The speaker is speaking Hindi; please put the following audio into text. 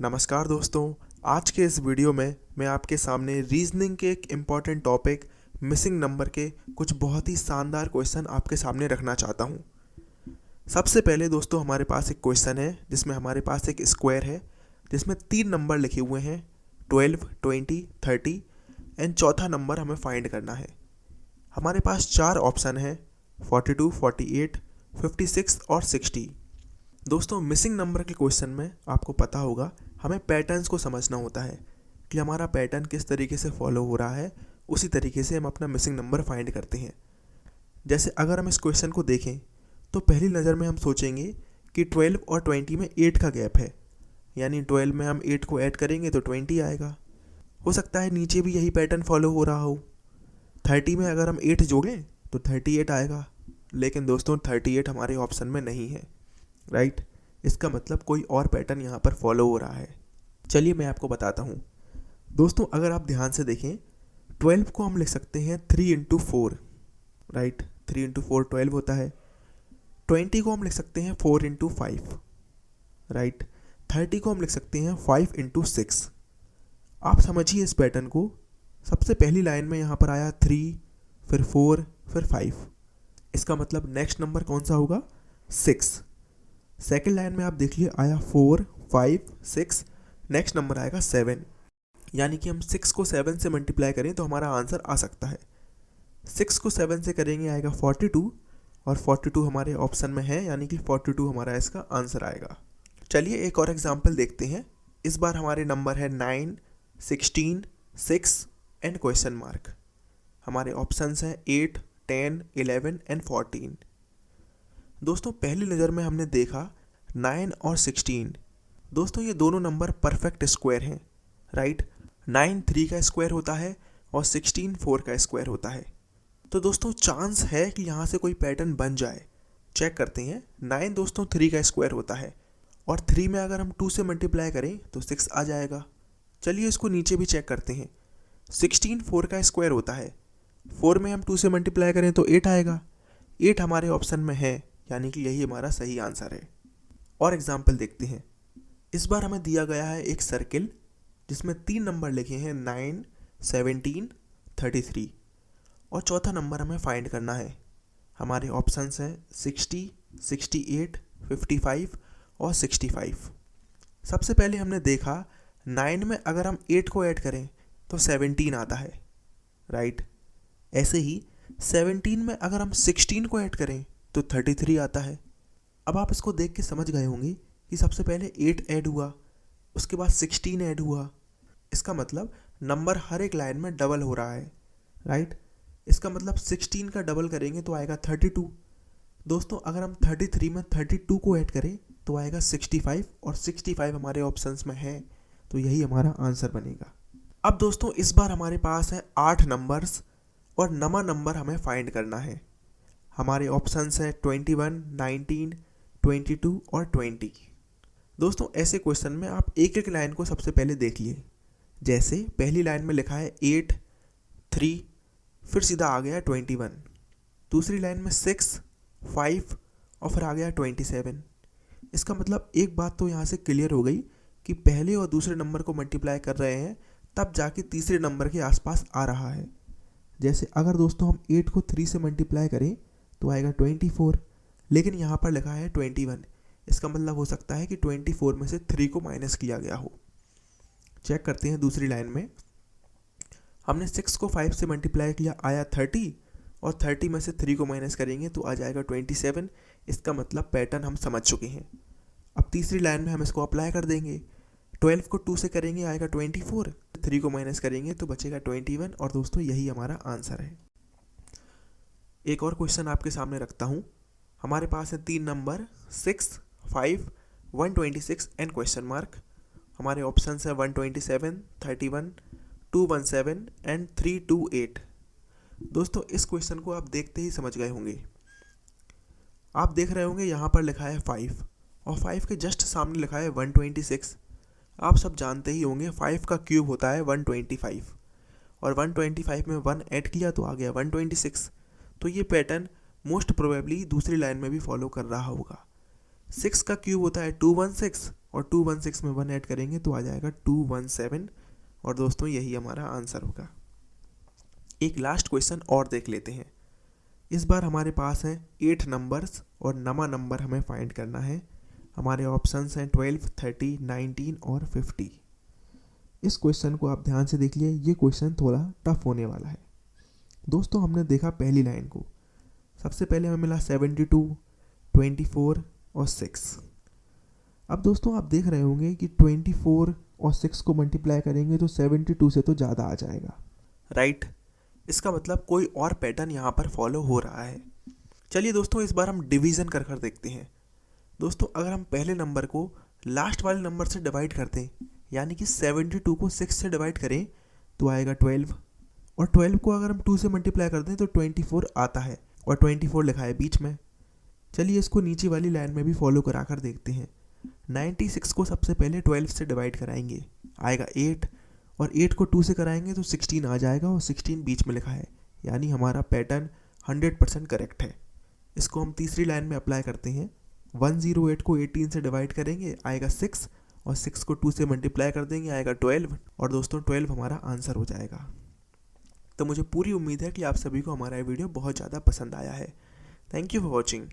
नमस्कार दोस्तों। आज के इस वीडियो में मैं आपके सामने रीजनिंग के एक इम्पॉर्टेंट टॉपिक मिसिंग नंबर के कुछ बहुत ही शानदार क्वेश्चन आपके सामने रखना चाहता हूँ। सबसे पहले दोस्तों हमारे पास एक क्वेश्चन है जिसमें हमारे पास एक स्क्वायर है जिसमें 3 नंबर लिखे हुए हैं 12, 20, 30 एंड चौथा नंबर हमें फाइंड करना है। हमारे पास 4 ऑप्शन हैं 42, 48, 56 और 60। दोस्तों मिसिंग नंबर के क्वेश्चन में आपको पता होगा हमें पैटर्न्स को समझना होता है कि हमारा पैटर्न किस तरीके से फॉलो हो रहा है, उसी तरीके से हम अपना मिसिंग नंबर फाइंड करते हैं। जैसे अगर हम इस क्वेश्चन को देखें तो पहली नज़र में हम सोचेंगे कि 12 और 20 में 8 का गैप है, यानी 12 में हम 8 को ऐड करेंगे तो 20 आएगा। हो सकता है नीचे भी यही पैटर्न फॉलो हो रहा हो। 30 में अगर हम 8 जोड़ें तो 38 आएगा, लेकिन दोस्तों 38 हमारे ऑप्शन में नहीं है, राइट। इसका मतलब कोई और पैटर्न यहाँ पर फॉलो हो रहा है। चलिए मैं आपको बताता हूँ। दोस्तों अगर आप ध्यान से देखें 12 को हम लिख सकते हैं 3 इंटू 4, राइट। 3 इंटू 4 12 होता है। 20 को हम लिख सकते हैं 4 इंटू 5, राइट। 30 को हम लिख सकते हैं 5 इंटू 6। आप समझिए इस पैटर्न को। सबसे पहली लाइन में यहाँ पर आया 3, फिर 4, फिर 5। इसका मतलब नेक्स्ट नंबर कौन सा होगा? 6। सेकेंड लाइन में आप देखिए आया 4, 5, 6, नेक्स्ट नंबर आएगा 7। यानी कि हम 6 को 7 से मल्टीप्लाई करें तो हमारा आंसर आ सकता है। 6 को 7 से करेंगे आएगा 42, और 42 हमारे ऑप्शन में है, यानी कि 42 हमारा इसका आंसर आएगा। चलिए एक और एग्जाम्पल देखते हैं। इस बार हमारे नंबर है 9, 16, 6 एंड क्वेश्चन मार्क। हमारे ऑप्शंस हैं 8, 10, 11 एंड 14। दोस्तों पहली नज़र में हमने देखा 9 और 16। दोस्तों ये दोनों नंबर परफेक्ट स्क्वायर हैं, राइट। 9 3 का स्क्वायर होता है और 16 4 का स्क्वायर होता है। तो दोस्तों चांस है कि यहाँ से कोई पैटर्न बन जाए। चेक करते हैं। 9 दोस्तों 3 का स्क्वायर होता है, और 3 में अगर हम 2 से मल्टीप्लाई करें तो 6 आ जाएगा। चलिए इसको नीचे भी चेक करते हैं। 16 4 का स्क्वायर होता है। 4 में हम 2 से मल्टीप्लाई करें तो 8 आएगा। 8 हमारे ऑप्शन में है, यानी कि यही हमारा सही आंसर है। और एग्जाम्पल देखते हैं। इस बार हमें दिया गया है एक सर्किल जिसमें 3 नंबर लिखे हैं 9, 17, 33, और चौथा नंबर हमें फाइंड करना है। हमारे ऑप्शंस हैं 60, 68, 55 और 65। सबसे पहले हमने देखा 9 में अगर हम 8 को ऐड करें तो 17 आता है, राइट। ऐसे ही 17 में अगर हम 16 को ऐड करें तो 33 आता है। अब आप इसको देख के समझ गए होंगे कि सबसे पहले 8 ऐड हुआ, उसके बाद 16 ऐड हुआ। इसका मतलब नंबर हर एक लाइन में डबल हो रहा है, राइट। इसका मतलब 16 का डबल करेंगे तो आएगा 32। दोस्तों अगर हम 33 में 32 को ऐड करें तो आएगा 65, और 65 हमारे ऑप्शंस में है, तो यही हमारा आंसर बनेगा। अब दोस्तों इस बार हमारे पास है 8 नंबर्स, और नवा नंबर हमें फाइंड करना है। हमारे ऑप्शंस हैं 21, 19, 22 और 20। दोस्तों ऐसे क्वेश्चन में आप एक एक लाइन को सबसे पहले देख लिए। जैसे पहली लाइन में लिखा है 8, 3, फिर सीधा आ गया 21। दूसरी लाइन में 6, 5 और फिर आ गया 27। इसका मतलब एक बात तो यहाँ से क्लियर हो गई कि पहले और दूसरे नंबर को मल्टीप्लाई कर रहे हैं तब जाके तीसरे नंबर के आसपास आ रहा है। जैसे अगर दोस्तों हम 8 को 3 से मल्टीप्लाई करें तो आएगा 24, लेकिन यहाँ पर लिखा है 21। इसका मतलब हो सकता है कि 24 में से 3 को माइनस किया गया हो। चेक करते हैं दूसरी लाइन में। हमने 6 को 5 से मल्टीप्लाई किया, आया 30, और 30 में से 3 को माइनस करेंगे तो आ जाएगा 27। इसका मतलब पैटर्न हम समझ चुके हैं। अब तीसरी लाइन में हम इसको अप्लाई कर देंगे। 12 को 2 से करेंगे आएगा 24, 3 को माइनस करेंगे तो बचेगा 21, और दोस्तों यही हमारा आंसर है। एक और क्वेश्चन आपके सामने रखता हूँ। हमारे पास है 3 नंबर 6, 5, 126 एंड क्वेश्चन मार्क। हमारे ऑप्शंस है 127, 31, 217 एंड 328। दोस्तों इस क्वेश्चन को आप देखते ही समझ गए होंगे। आप देख रहे होंगे यहाँ पर लिखा है 5, और 5 के जस्ट सामने लिखा है 126। आप सब जानते ही होंगे 5 का क्यूब होता है 125, और 125 में 1 ऐड किया तो आ गया 126। तो ये पैटर्न मोस्ट प्रोबेबली दूसरी लाइन में भी फॉलो कर रहा होगा। 6 का क्यूब होता है 216 और 216 में 1 ऐड करेंगे तो आ जाएगा 217 और दोस्तों यही हमारा आंसर होगा। एक लास्ट क्वेश्चन और देख लेते हैं। इस बार हमारे पास हैं 8 नंबर्स और नवा नंबर हमें फाइंड करना है। हमारे ऑप्शंस हैं 12, 30, 19 और 50। इस क्वेश्चन को आप ध्यान से देख लिए, ये क्वेश्चन थोड़ा टफ होने वाला है। दोस्तों हमने देखा पहली लाइन को, सबसे पहले हमें मिला 72, 24 और 6। अब दोस्तों आप देख रहे होंगे कि 24 और 6 को मल्टीप्लाई करेंगे तो 72 से तो ज़्यादा आ जाएगा, राइट। इसका मतलब कोई और पैटर्न यहाँ पर फॉलो हो रहा है। चलिए दोस्तों इस बार हम डिवीज़न कर कर देखते हैं। दोस्तों अगर हम पहले नंबर को लास्ट वाले नंबर से डिवाइड करते हैं, यानी कि 72 को 6 से डिवाइड करें तो आएगा 12, और 12 को अगर हम 2 से मल्टीप्लाई कर दें तो 24 आता है, और 24 लिखा है बीच में। चलिए इसको नीचे वाली लाइन में भी फॉलो करा कर देखते हैं। 96 को सबसे पहले 12 से डिवाइड कराएंगे, आएगा 8, और 8 को 2 से कराएंगे तो 16 आ जाएगा, और 16 बीच में लिखा है, यानी हमारा पैटर्न 100% करेक्ट है। इसको हम तीसरी लाइन में अप्लाई करते हैं। 108 को 18 से डिवाइड करेंगे, आएगा 6, और 6 को 2 से मल्टीप्लाई कर देंगे, आएगा 12, और दोस्तों 12 हमारा आंसर हो जाएगा। तो मुझे पूरी उम्मीद है कि आप सभी को हमारा ये वीडियो बहुत ज़्यादा पसंद आया है। Thank you for watching.